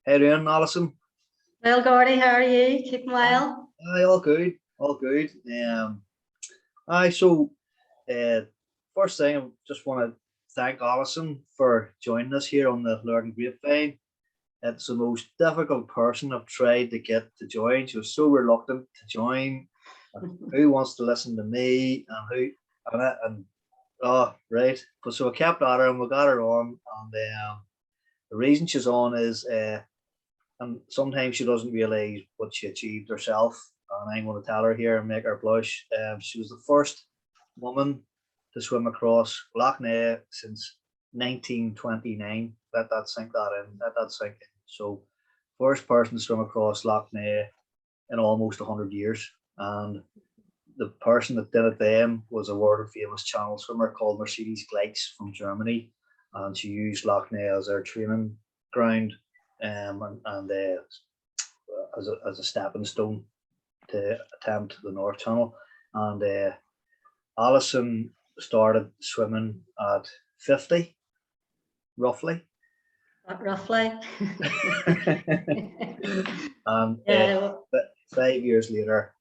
How you doing, Alison? Well, Gordy, how are you? Keeping well? Aye, all good, all good. Aye, so uh, first thing, I just want to thank Alison for joining us here on the Lough Grapevine. It's the most difficult person I've tried to get to join. She was so reluctant to join. Who wants to listen to me and oh right. But so I kept at her and we got her on. And the reason she's on is and sometimes she doesn't realise what she achieved herself. And I'm going to tell her here and make her blush. She was the first woman to swim across Lough Neagh since 1929. Let that sink that in. Let that sink in. So, first person to swim across Lough Neagh in almost 100 years. And the person that did it then was a world famous channel swimmer called Mercedes Gleitz from Germany. And she used Lough Neagh as her training ground and as a stepping stone to attempt the North Channel. And Alison started swimming at 50, roughly. Roughly. And Yeah. 5 years later,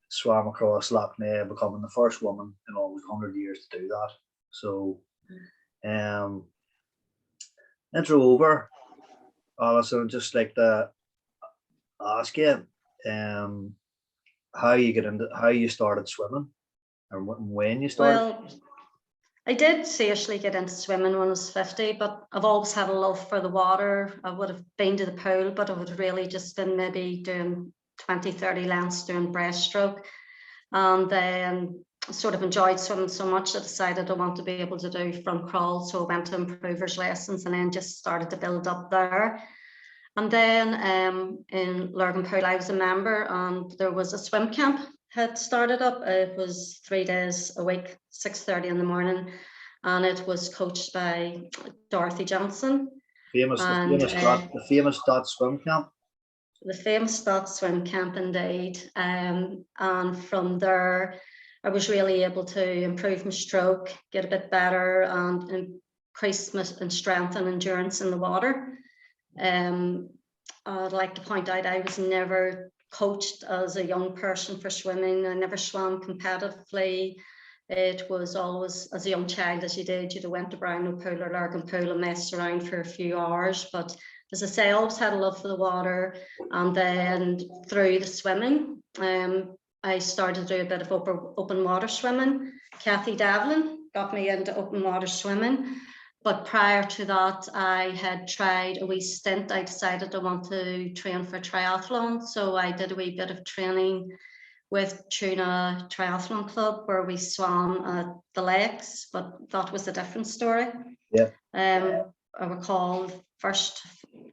swam across Lough Neagh, becoming the first woman in almost 100 years to do that. So, intro over. Alison, I'd just like to ask you how you started swimming and when you started. Well, I did seriously get into swimming when I was 50, but I've always had a love for the water. I would have been to the pool, but I would have really just been maybe doing 20, 30 lengths doing breaststroke. And then I sort of enjoyed swimming so much, I decided I want to be able to do front crawl. So I went to improvers lessons and then just started to build up there. And then in Lough Pool, I was a member and there was a swim camp had started up. It was 3 days a week, 6:30 in the morning. And it was coached by Dorothy Johnson. The famous dot swim camp. The famous dot swim camp indeed. And from there, I was really able to improve my stroke, get a bit better and increase my strength and endurance in the water. I'd like to point out I was never coached as a young person for swimming. I never swam competitively. It was always as a young child, as you did, you'd have went to Brownlow Pool or Lough Pool and messed around for a few hours. But as I say, I always had a love for the water. And then through the swimming, I started to do a bit of open water swimming. Kathy Davlin got me into open water swimming. But prior to that, I had tried a wee stint. I decided I want to train for triathlon. So I did a wee bit of training with Tuna Triathlon Club where we swam at the lakes, but that was a different story. Yeah. I recall first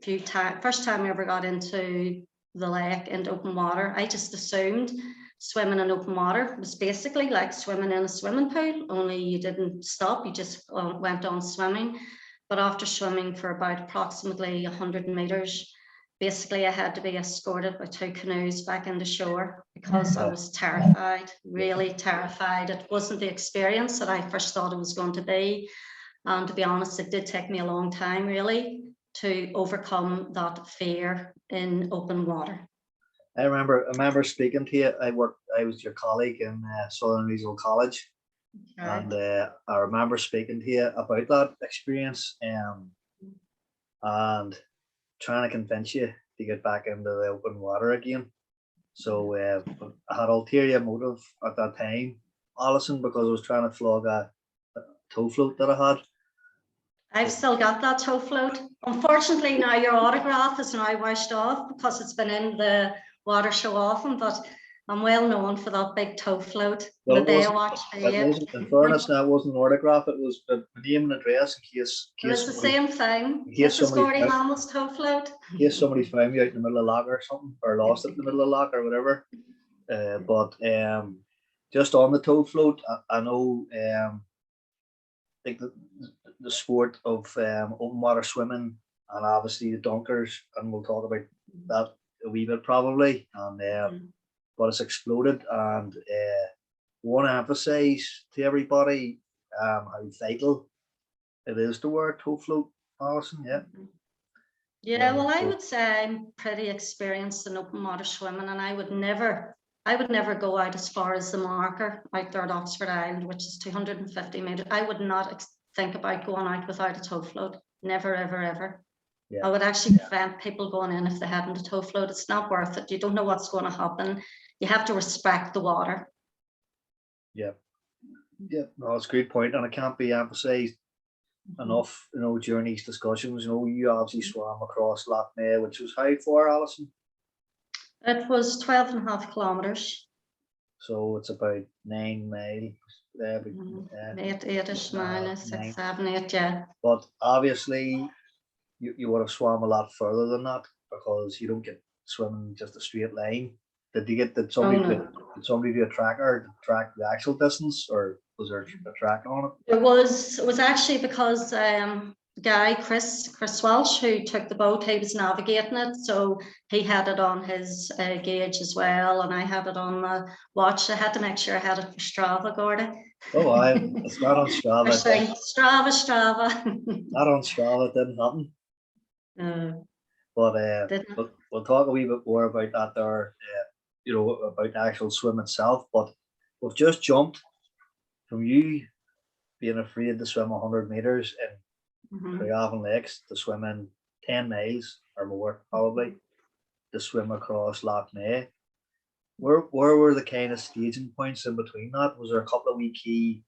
time I ever got into the lake and open water, I just assumed swimming in open water was basically like swimming in a swimming pool, only you didn't stop, you just went on swimming. But after swimming for about approximately 100 meters, basically I had to be escorted by 2 canoes back into shore because I was terrified, really terrified. It wasn't the experience that I first thought it was going to be. And to be honest, it did take me a long time really to overcome that fear in open water. I remember speaking to you. I was your colleague in Southern Regional College, and I remember speaking to you about that experience and trying to convince you to get back into the open water again. So I had ulterior motive at that time, Alison, because I was trying to flog a tow float that I had. I've still got that tow float. Unfortunately, now your autograph is now washed off because it's been in the water so often, but I'm well known for that big tow float. Well, the Baywatch wasn't, in fairness, now it wasn't an autograph, it was the name and address in case it's the same thing. This is Gordy Hamill's tow float. In case somebody found me out in the middle of Lough or something, or lost it in the middle of Lough or whatever. But just on the tow float, I know like the sport of open water swimming and obviously the dunkers, and we'll talk about that a wee bit probably, and but it's exploded, and want to emphasize to everybody how vital it is to wear a tow float, Alison. Yeah. Yeah, well, I would say I'm pretty experienced in open water swimming, and I would never go out as far as the marker out there at Oxford Island, which is 250 meters. I would not think about going out without a tow float. Never, ever, ever. Yeah. I would actually prevent people going in if they hadn't a tow float. It's not worth it. You don't know what's going to happen. You have to respect the water. Yeah. Yeah, no, it's a good point, and it can't be emphasized enough, you know, during these discussions. You know, you obviously swam across Lough, which was how far, Alison? It was 12.5 kilometers. So it's about 9 miles. Eight-ish miles, 6, 7, 8, yeah. But obviously, you would have swam a lot further than that, because you don't get swimming just a straight line. Did somebody do a tracker to track the actual distance, or was there a track on it? It was actually because the guy Chris Welsh, who took the boat, he was navigating it, so he had it on his gauge as well, and I had it on the watch. I had to make sure I had it for Strava, Gordy. Oh, it's not on Strava. Strava. Not on Strava, it didn't happen. But we'll talk a wee bit more about that there, you know, about the actual swim itself. But we've just jumped from you being afraid to swim 100 meters in Lough Lakes to swim in 10 miles or more, probably, to swim across Lough Neagh. Where were the kind of staging points in between that? Was there a couple of wee key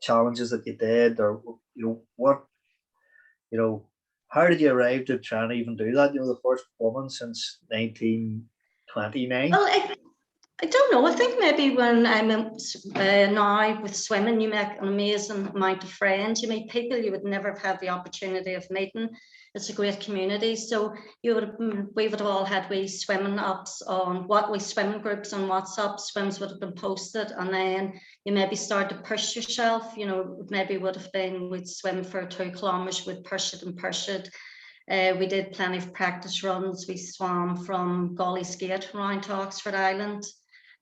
challenges that you did, or how did you arrive to trying to even do that? You know, the first woman since 1929. Well, I don't know. I think maybe when I'm now with swimming, you make an amazing amount of friends. You meet people you would never have had the opportunity of meeting. It's a great community. So we would have all had swimming ups on swimming groups on WhatsApp. Swims would have been posted, and then you maybe start to push yourself. You know, maybe would have been we'd swim for 2 kilometers, we'd push it and push it. We did plenty of practice runs. We swam from Golly's Gate around to Oxford Island.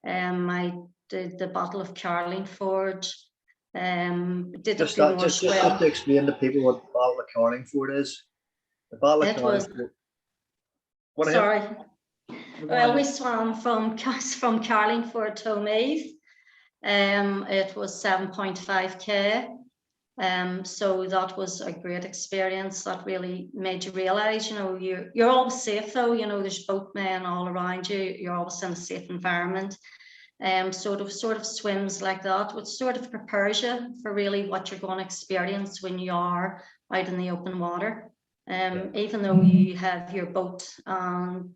I did the Battle of Carlingford. Just to explain to people what the Battle of Carlingford is. The Battle of Carlingford. Sorry. Well, we swam from Carlingford to Neagh. It was 7.5k. So that was a great experience. That really made you realise, you know, you're always safe though. You know, there's boatmen all around you. You're always in a safe environment. Sort of swims like that, which sort of prepares you for really what you're going to experience when you are out in the open water. Even though you have your boat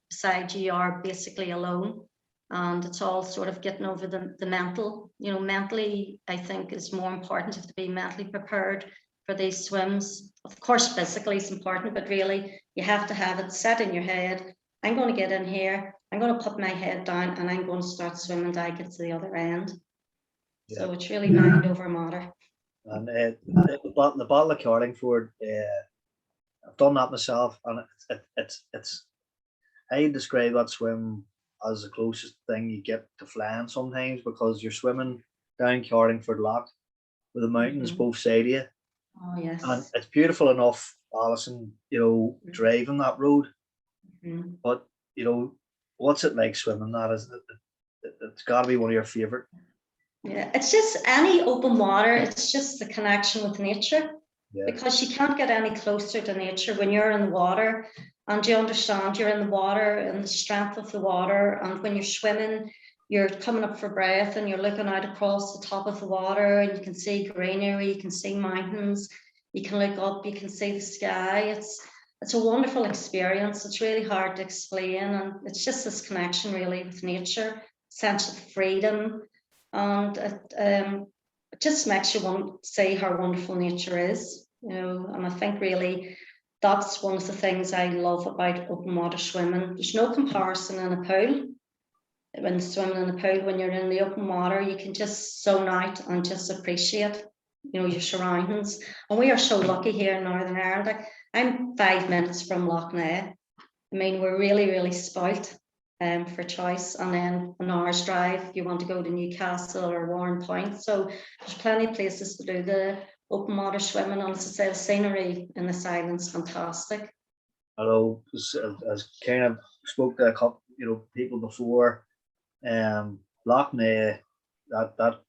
beside you, are basically alone. And it's all sort of getting over the mental, you know, mentally, I think is more important. You have to be mentally prepared for these swims. Of course, physically is important, but really you have to have it set in your head. I'm going to get in here, I'm going to put my head down, and I'm going to start swimming till I get to the other end. Yeah. So it's really mind over matter. And the Battle of Carlingford, I've done that myself, and it's I describe that swim as the closest thing you get to flying sometimes, because you're swimming down Carlingford Lough with the mountains both sides of you. Oh yes. And it's beautiful enough, Alison, you know, driving that road. But you know, what's it like swimming that? It's got to be one of your favorite. Yeah, it's just any open water. It's just the connection with nature. Yeah. Because you can't get any closer to nature when you're in the water, and you understand you're in the water and the strength of the water. And when you're swimming, you're coming up for breath and you're looking out across the top of the water, and you can see greenery, you can see mountains, you can look up, you can see the sky. It's a wonderful experience. It's really hard to explain, and it's just this connection really with nature, sense of freedom, and it just makes you want to see how wonderful nature is, you know. And I think really that's one of the things I love about open water swimming. There's no comparison in a pool. When swimming in a pool, when you're in the open water, you can just zone out and just appreciate, you know, your surroundings. And we are so lucky here in Northern Ireland. I'm 5 minutes from Lough Neagh. I mean, we're really, really spoilt for choice. And then an hour's drive if you want to go to Newcastle or Warren Point. So there's plenty of places to do the open water swimming. And as I say, the scenery in this island's fantastic. I know, as kind of spoke to a couple, people before, Lough, that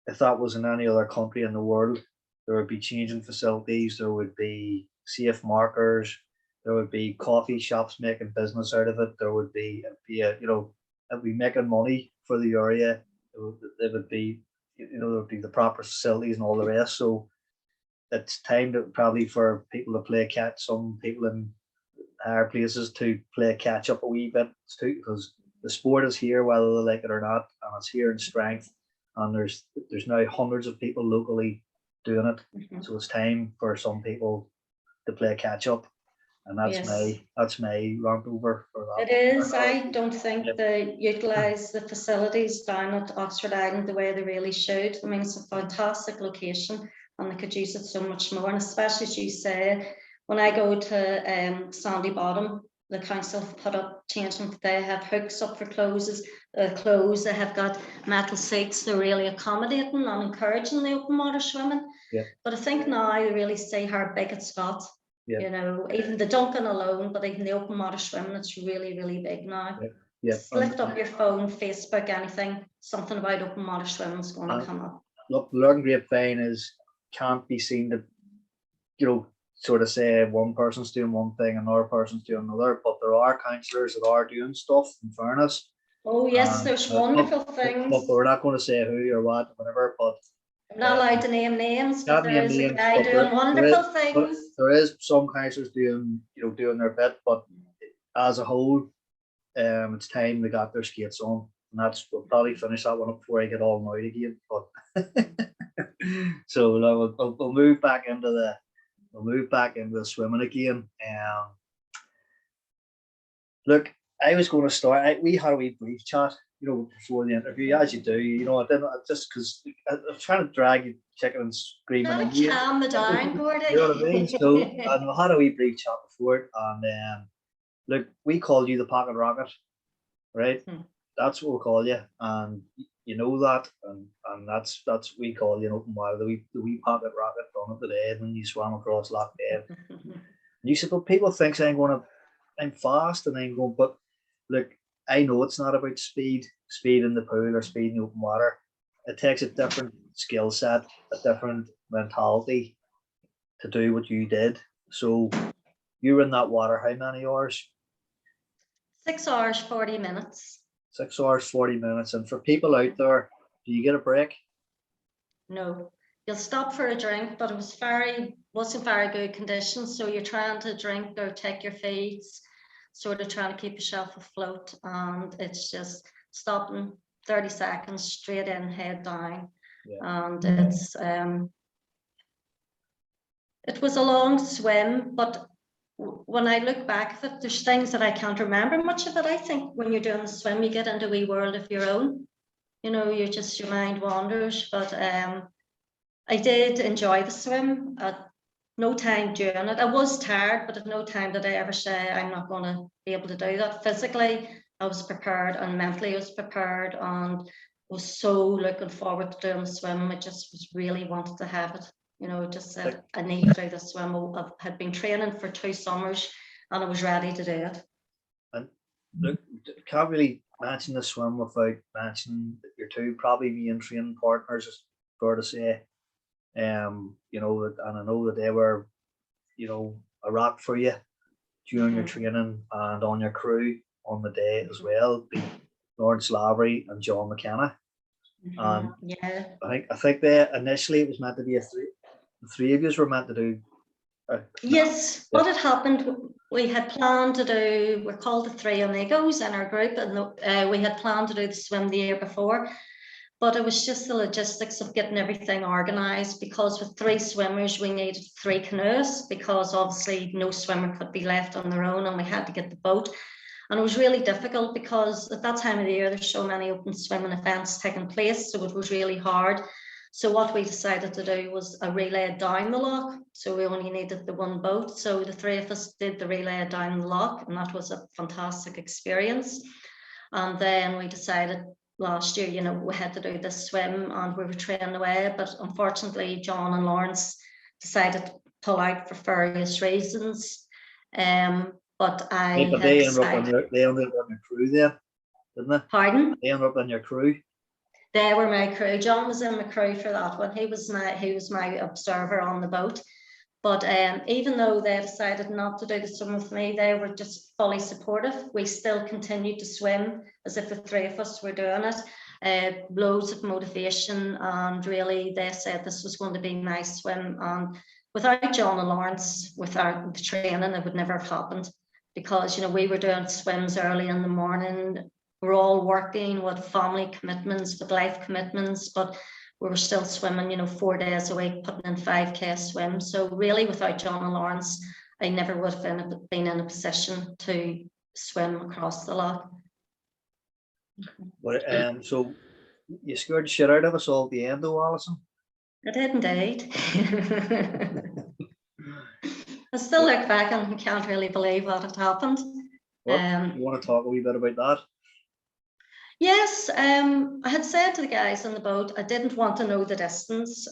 if that was in any other country in the world, there would be changing facilities, there would be safe markers, there would be coffee shops making business out of it, there would be, it'd be making money for the area, there would be, there would be the proper facilities and all the rest. So it's time to probably for people to play catch, some people in higher places to play catch up a wee bit too, because the sport is here whether they like it or not, and it's here in strength. And there's now hundreds of people locally doing it. So it's time for some people to play catch up. And that's my rant over for that. It is. I don't think they utilise the facilities down at Oxford Island the way they really should. I mean, it's a fantastic location and they could use it so much more. And especially, as you say, when I go to Sandy Bottom, the council have put up changing. They have hooks up for clothes. They have got metal seats. They're really accommodating and encouraging the open water swimming. Yeah. But I think now I really see how big it's got. Yeah. You know, even the dunking alone, but even the open water swimming, it's really, really big now. Yeah. Yeah. Just lift up your phone, Facebook, anything, something about open water swimming is going to come up. Look, the Lough grapevine can't be seen to, sort of say one person's doing one thing, another person's doing another, but there are councillors that are doing stuff, in fairness. Oh yes, there's wonderful things. But we're not going to say who or what, whatever, but I'm not allowed to name names, but there is a guy doing wonderful things. There is some councillors doing their bit, but as a whole, it's time they got their skates on. And we'll probably finish that one up before I get all annoyed again. But so we'll move back into the swimming again. Look, I was going to start. We had a wee brief chat, before the interview, as you do. I didn't just because I was trying to drag you chicken and screaming. Calm me down, Gordon. You know what I mean? So and we had a wee brief chat before it, and look, we called you the Pocket Rocket, right? That's what we call you, and you know that, and that's we call you in open water the wee Pocket Rocket done it today when you swam across Lough Neagh. You said, but people think I'm fast and I'm going, but look, I know it's not about speed in the pool or speed in the open water. It takes a different skill set, a different mentality to do what you did. So you were in that water how many hours? 6 hours 40 minutes. 6 hours 40 minutes. And for people out there, do you get a break? No, you'll stop for a drink, but it wasn't very good conditions. So you're trying to drink or take your feeds, sort of trying to keep yourself afloat, and it's just stopping 30 seconds straight in, head down. And it was a long swim, but when I look back at it, there's things that I can't remember much of it. I think when you're doing a swim, you get into a wee world of your own. Your mind wanders. But I did enjoy the swim. At no time during it, I was tired, but at no time did I ever say I'm not going to be able to do that. Physically, I was prepared, and mentally I was prepared, and was so looking forward to doing the swim. I just was really wanted to have it. Just said I need to do the swim. I had been training for 2 summers, and I was ready to do it. And look, can't really mention the swim without mentioning your two probably main training partners, it's fair to say. And I know that they were, a rock for you during your training and on your crew on the day as well, being Lawrence Lavery and John McKenna. And I think they initially it was meant to be the three of you were meant to do. Yes, what had happened, we had planned to do, we're called the 3 Amigos in our group, and we had planned to do the swim the year before. But it was just the logistics of getting everything organised, because with 3 swimmers, we needed 3 canoes, because obviously no swimmer could be left on their own, and we had to get the boat. And it was really difficult because at that time of the year, there's so many open swimming events taking place, so it was really hard. So what we decided to do was a relay down the loch. So we only needed the 1 boat. So the 3 of us did the relay down the loch, and that was a fantastic experience. And then we decided last year, we had to do this swim, and we were training away, but unfortunately John and Lawrence decided to pull out for various reasons. But I But had they ended up on decided. they ended up on your crew then, didn't they? Pardon? They ended up on your crew. They were my crew. John was in my crew for that one. He was my observer on the boat. But even though they decided not to do the swim with me, they were just fully supportive. We still continued to swim as if the three of us were doing it. Loads of motivation, and really they said this was going to be my swim. And without John and Lawrence, without the training, it would never have happened, because we were doing swims early in the morning. We're all working with family commitments, with life commitments, but we were still swimming, 4 days a week, putting in 5K swims. So really, without John and Lawrence, I never would have been in a position to swim across the Lough. But so you scared the shit out of us all at the end, though, Alison. I did indeed. I still look back and can't really believe what had happened. You want to talk a wee bit about that? Yes, I had said to the guys on the boat, I didn't want to know the distance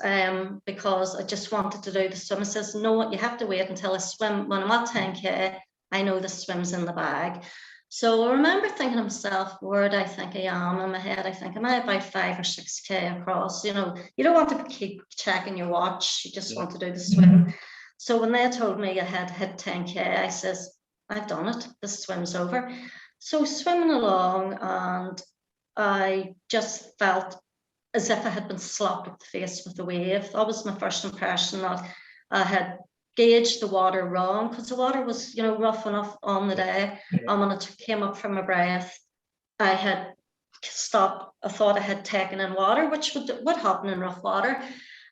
because I just wanted to do the swim. I says, no, you have to wait until I swim. When I'm at 10K, I know the swim's in the bag. So I remember thinking to myself, where do I think I am? In my head, I think, am I about 5 or 6K across? You don't want to keep checking your watch. You just want to do the swim. So when they told me I had hit 10K, I says, I've done it. The swim's over. So swimming along, and I just felt as if I had been slapped up the face with a wave. That was my first impression, that I had gauged the water wrong, because the water was, rough enough on the day. And when it came up from my breath, I had stopped. I thought I had taken in water, which would happen in rough water.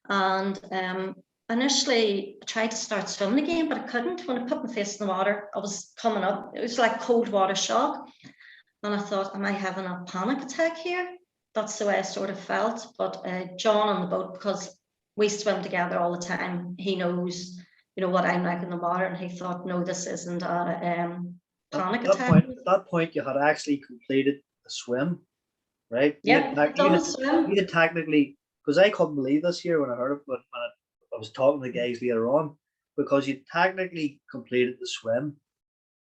And initially I tried to start swimming again, but I couldn't. When I put my face in the water, I was coming up. It was like cold water shock. And I thought, am I having a panic attack here? That's the way I sort of felt. But John on the boat, because we swim together all the time, he knows, what I'm like in the water, and he thought, no, this isn't a panic attack. At that point, you had actually completed the swim, right? Yeah, you had technically, because I couldn't believe this here when I heard it, but when I was talking to the guys later on, because you technically completed the swim,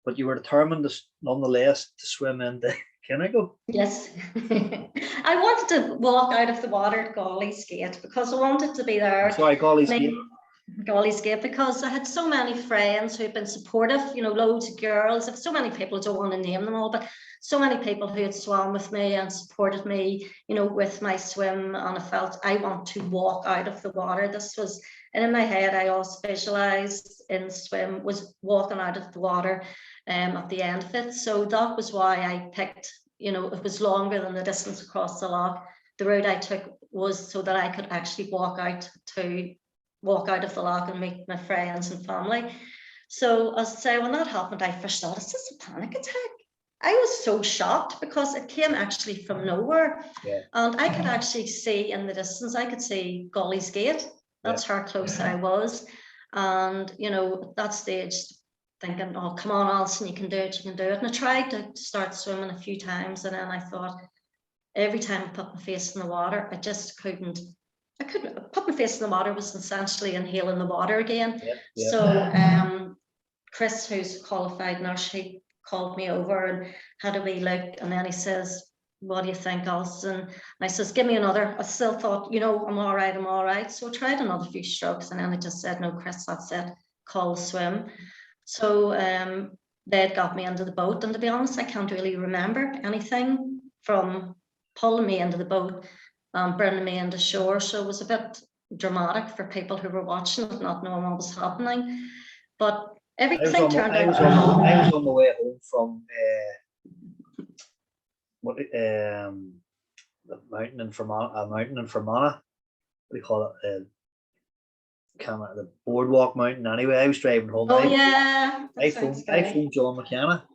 but you were determined to, nonetheless, to swim into Kinnigo. Yes. I wanted to walk out of the water at Golly's Gate, because I wanted to be there. Sorry, Golly's Gate. Golly's Gate, because I had so many friends who've been supportive, loads of girls. I have so many people, I don't want to name them all, but so many people who had swum with me and supported me, with my swim. And I felt I want to walk out of the water. This was, and in my head, I also visualized in swim was walking out of the water at the end of it. So that was why I picked, it was longer than the distance across the Lough. The route I took was so that I could actually walk out of the Lough and meet my friends and family. So as I say, when that happened, I first thought, is this a panic attack? I was so shocked, because it came actually from nowhere. Yeah. And I could actually see in the distance, I could see Golly's Gate. That's how close I was. And, at that stage, thinking, oh, come on, Alison, you can do it, you can do it. And I tried to start swimming a few times, and then I thought, every time I put my face in the water, I just couldn't. I couldn't put my face in the water, was essentially inhaling the water again. Yeah. So Chris, who's a qualified nurse, he called me over and had a wee look, and then he says, what do you think, Alison? And I says, give me another. I still thought, I'm all right. So I tried another few strokes, and then I just said, no, Chris, that's it, call the swim. So they'd got me into the boat, and to be honest, I can't really remember anything from pulling me into the boat, bringing me into shore. So it was a bit dramatic for people who were watching it, not knowing what was happening. But everything turned out. I was on the way home from the mountain in Fermanagh. What do you call it? The Boardwalk Mountain. Anyway, I was driving home. Oh yeah. I phoned John McKenna,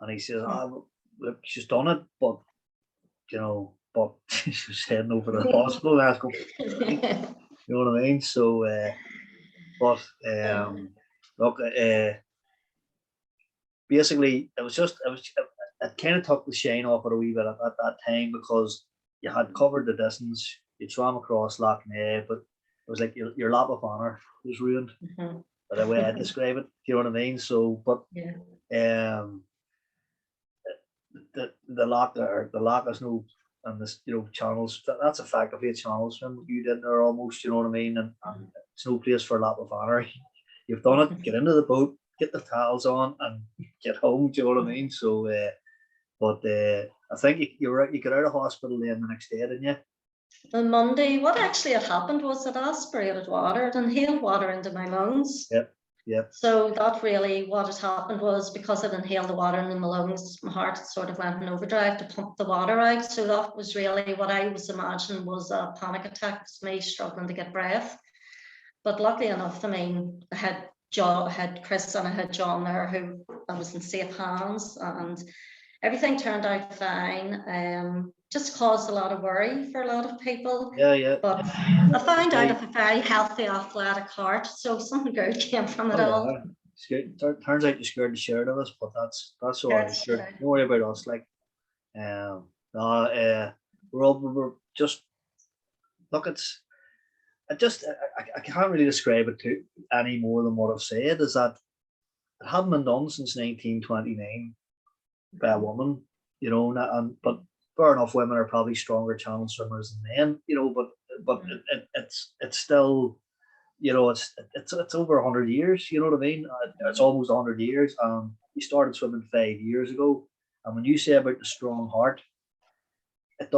and he says, "Oh, look, she's done it, but she's heading over to the hospital." And I was going, you know what I mean? So, look, basically, it kind of took the shine off it a wee bit at that time, because you had covered the distance, you swam across Lough Neagh, but it was like your lap of honour was ruined. the way I describe it. You know what I mean? So, but Yeah. the Lough is no, and this, you know, channels. That's a fact of it. Channels swim you did there almost. You know what I mean? And it's no place for a lap of honor. You've done it. Get into the boat, get the towels on, and get home. Do you know what I mean? So, I think you're right. You got out of hospital then the next day, didn't you? On Monday, what actually had happened was that I aspirated water, it inhaled water into my lungs. Yep. So that really, what had happened was, because I'd inhaled the water in my lungs, my heart sort of went in overdrive to pump the water out. So that was really what I was imagining was a panic attack. It was me struggling to get breath. But luckily enough, I mean, I had Chris and I had John there, who I was in safe hands, and everything turned out fine. Just caused a lot of worry for a lot of people. Yeah. But I found out I have a very healthy, athletic heart, so something good came from it all. Turns out you're scared to share it with us, but that's all right. Sure. Don't worry about us. Like, we're just look. I can't really describe it to any more than what I've said. Is that it hadn't been done since 1929 by a woman, you know, but fair enough, women are probably stronger channel swimmers than men, you know, but it's still, you know, it's over 100 years, you know what I mean? It's almost 100 years. You started swimming 5 years ago, and when you say about the strong heart, it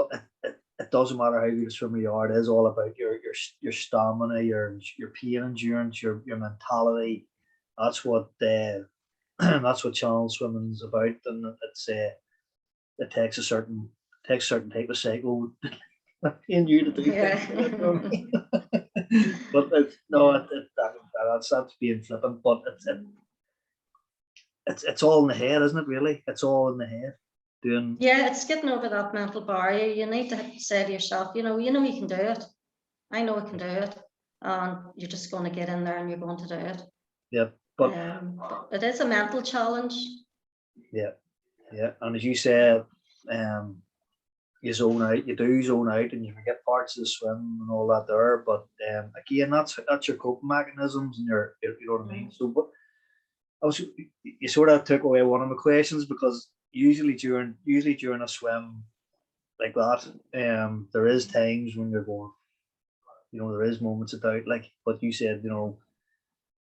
doesn't matter how good a swimmer you are. It is all about your stamina, your pain endurance, your mentality. That's what that's what channel swimming is about, and it takes a certain type of cycle. In you to do things. But that's being flippant. But it's all in the head, isn't it? Really, it's all in the head. Yeah, it's getting over that mental barrier. You need to say to yourself, you know you can do it. I know I can do it, and you're just going to get in there and you're going to do it. Yeah, but it is a mental challenge. Yeah, and as you said, you zone out, and you forget parts of the swim and all that there. But again, that's your coping mechanisms, and you know what I mean. So, but you sort of took away one of my questions, because usually during a swim like that, there is times when you're going, you know, there is moments of doubt, like what you said, you know,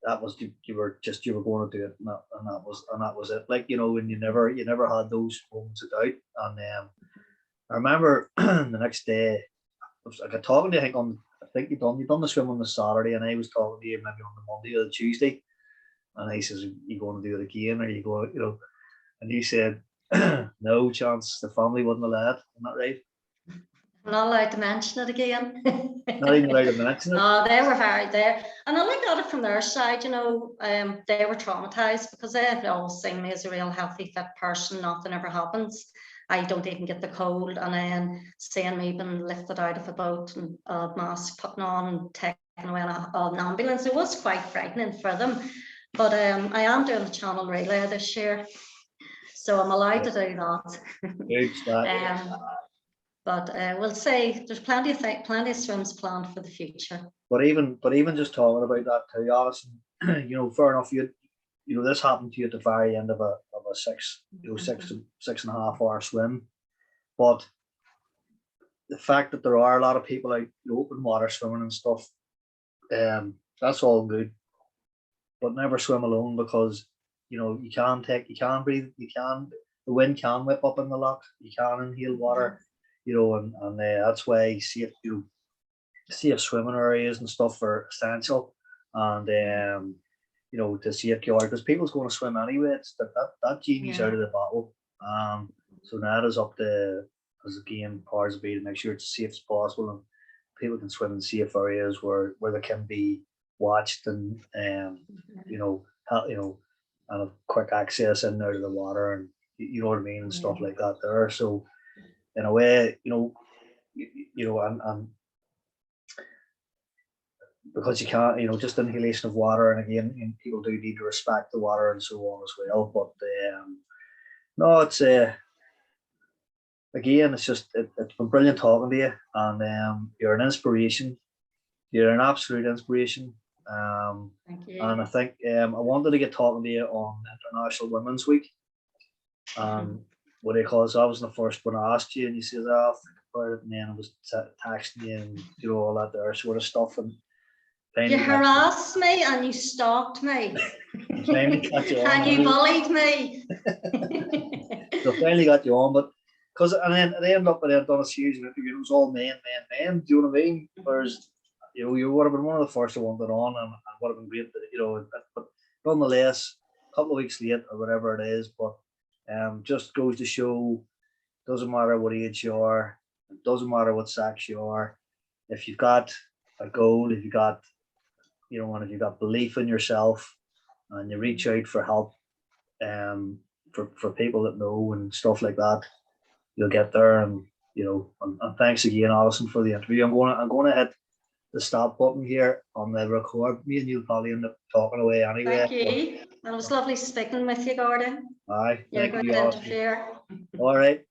that was you were going to do it, and that was it. Like, you know, and you never had those moments of doubt. And I remember the next day, I got talking to you. I think you done the swim on the Saturday, and I was talking to you maybe on the Monday or the Tuesday, and he says, "You going to do it again, or you going?" You know, and you said, "No chance. The family wouldn't allow it." Isn't that right? I'm not allowed to mention it again. Not even allowed to mention it. No, they were very there, and I looked at it from their side. You know, they were traumatized because they had always seen me as a real healthy, fit person. Nothing ever happens. I don't even get the cold, and then seeing me being lifted out of a boat and a mask putting on and taken away in an ambulance, it was quite frightening for them. But I am doing the Channel Relay this year, so I'm allowed to do that. Good stuff. But we'll say there's plenty of swims planned for the future. But even just talking about that too, Alison, you know, fair enough. You know, this happened to you at the very end of a 6.5 hour swim. But the fact that there are a lot of people out open water swimming and stuff, that's all good. But never swim alone, because you know you can't breathe, the wind can whip up in the Lough, you can inhale water, you know, and that's why safe swimming areas and stuff are essential. And you know, to safeguard, because people's going to swim anyway. It's that genie's out of the bottle. So now it's up to us again, powers be, to make sure it's as safe as possible, and people can swim in safe areas where they can be watched, and you know, and have quick access in and out of the water, and you know what I mean, and stuff like that there. So in a way, you know, and because you can't, you know, just inhalation of water, and again, people do need to respect the water and so on as well. But no, it's again, it's just it's been brilliant talking to you, and you're an inspiration. You're an absolute inspiration. Thank you. And I think I wanted to get talking to you on International Women's Week. What do you call it? So I was the first one I asked you, and you said, "Oh, think about it," and then I was texting you and all that there sort of stuff. And You harassed me and you stalked me. Finally got you on. And you bullied me. So finally got you on, but because and then it ended up that I'd done a series of interviews. It was all men. Do you know what I mean? Whereas you would have been one of the first I wanted on, and it would have been great. But nonetheless, a couple of weeks late or whatever it is, but just goes to show, doesn't matter what age you are, it doesn't matter what sex you are. If you've got a goal, if you got and if you've got belief in yourself, and you reach out for help, for people that know and stuff like that, you'll get there. And and thanks again, Alison, for the interview. I'm going to hit the stop button here on the record. Me and you'll probably end up talking away anyway. Thank you. It was lovely speaking with you, Gordon. Aye, You're a good interviewer. All right.